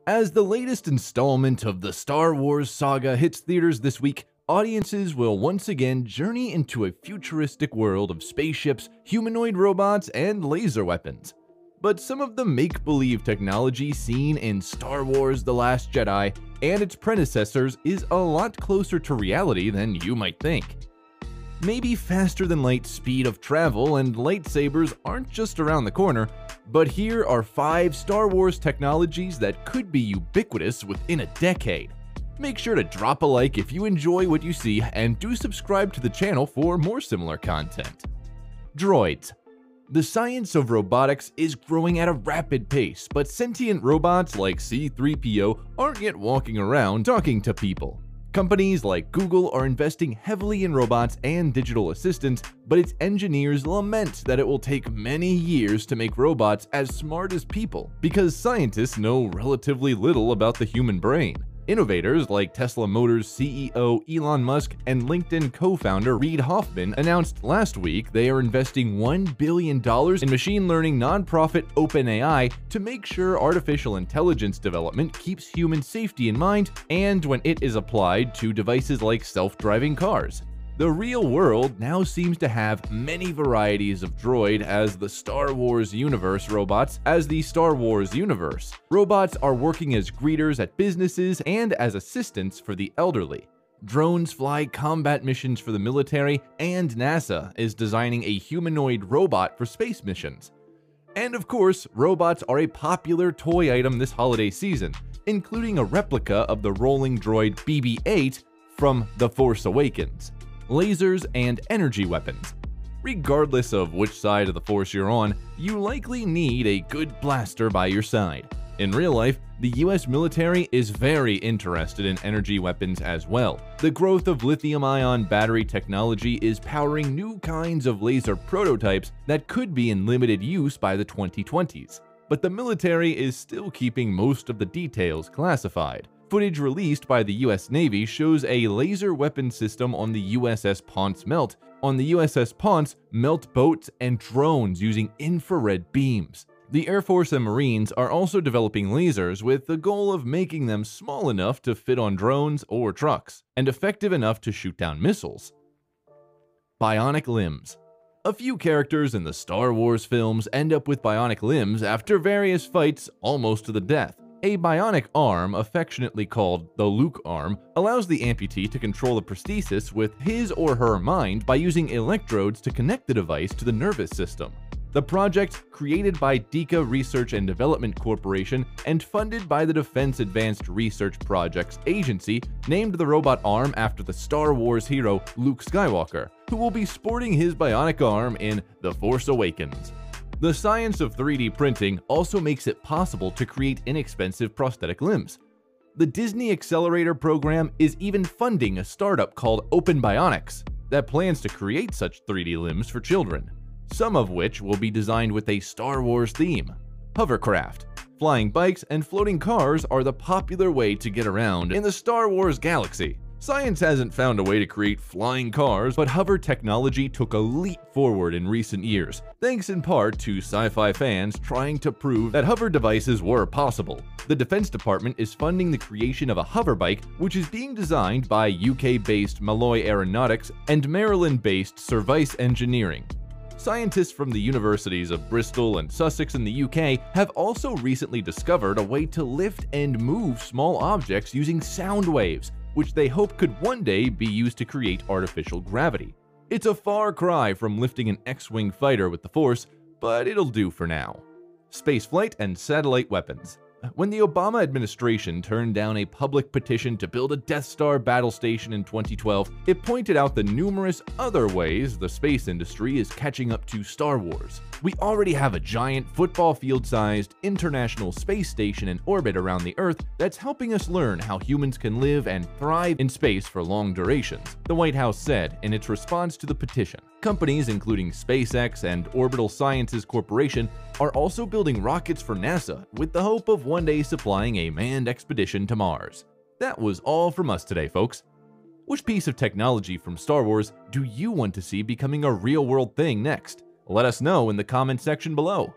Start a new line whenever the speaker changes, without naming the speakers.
As the latest installment of the Star Wars saga hits theaters this week, audiences will once again journey into a futuristic world of spaceships, humanoid robots, and laser weapons. But some of the make-believe technology seen in Star Wars: The Last Jedi and its predecessors is a lot closer to reality than you might think. Maybe faster-than-light speed of travel and lightsabers aren't just around the corner, but here are 5 Star Wars technologies that could be ubiquitous within a decade. Make sure to drop a like if you enjoy what you see, and do subscribe to the channel for more similar content. Droids. The science of robotics is growing at a rapid pace, but sentient robots like C-3PO aren't yet walking around talking to people. Companies like Google are investing heavily in robots and digital assistants, but its engineers lament that it will take many years to make robots as smart as people, because scientists know relatively little about the human brain. Innovators like Tesla Motors CEO Elon Musk and LinkedIn co-founder Reid Hoffman announced last week they are investing $1 billion in machine learning nonprofit OpenAI to make sure artificial intelligence development keeps human safety in mind and when it is applied to devices like self-driving cars. The real world now seems to have many varieties of droid as the Star Wars universe robots as the Star Wars universe. Robots are working as greeters at businesses and as assistants for the elderly. Drones fly combat missions for the military, and NASA is designing a humanoid robot for space missions. And of course, robots are a popular toy item this holiday season, including a replica of the rolling droid BB-8 from The Force Awakens. Lasers, and energy weapons. Regardless of which side of the Force you're on, you likely need a good blaster by your side. In real life, the US military is very interested in energy weapons as well. The growth of lithium-ion battery technology is powering new kinds of laser prototypes that could be in limited use by the 2020s. But the military is still keeping most of the details classified. Footage released by the US Navy shows a laser weapon system on the USS Ponce Melt. On the USS Ponce, melt boats and drones using infrared beams. The Air Force and Marines are also developing lasers with the goal of making them small enough to fit on drones or trucks, and effective enough to shoot down missiles. Bionic limbs. A few characters in the Star Wars films end up with bionic limbs after various fights almost to the death. A bionic arm, affectionately called the Luke arm, allows the amputee to control the prosthesis with his or her mind by using electrodes to connect the device to the nervous system. The project, created by Deka Research and Development Corporation and funded by the Defense Advanced Research Projects Agency, named the robot arm after the Star Wars hero Luke Skywalker, who will be sporting his bionic arm in The Force Awakens. The science of 3D printing also makes it possible to create inexpensive prosthetic limbs. The Disney Accelerator program is even funding a startup called Open Bionics that plans to create such 3D limbs for children, some of which will be designed with a Star Wars theme. Hovercraft. Flying bikes and floating cars are the popular way to get around in the Star Wars galaxy. Science hasn't found a way to create flying cars, but hover technology took a leap forward in recent years, thanks in part to sci-fi fans trying to prove that hover devices were possible. The Defense Department is funding the creation of a hover bike, which is being designed by UK-based Malloy Aeronautics and Maryland-based Service Engineering. Scientists from the universities of Bristol and Sussex in the UK have also recently discovered a way to lift and move small objects using sound waves, which they hope could one day be used to create artificial gravity. It's a far cry from lifting an X-Wing fighter with the Force, but it'll do for now. Spaceflight and satellite weapons. When the Obama administration turned down a public petition to build a Death Star battle station in 2012, it pointed out the numerous other ways the space industry is catching up to Star Wars. We already have a giant football field-sized international space station in orbit around the Earth that's helping us learn how humans can live and thrive in space for long durations, the White House said in its response to the petition. Companies including SpaceX and Orbital Sciences Corporation are also building rockets for NASA with the hope of one day supplying a manned expedition to Mars. That was all from us today, folks. Which piece of technology from Star Wars do you want to see becoming a real-world thing next? Let us know in the comment section below.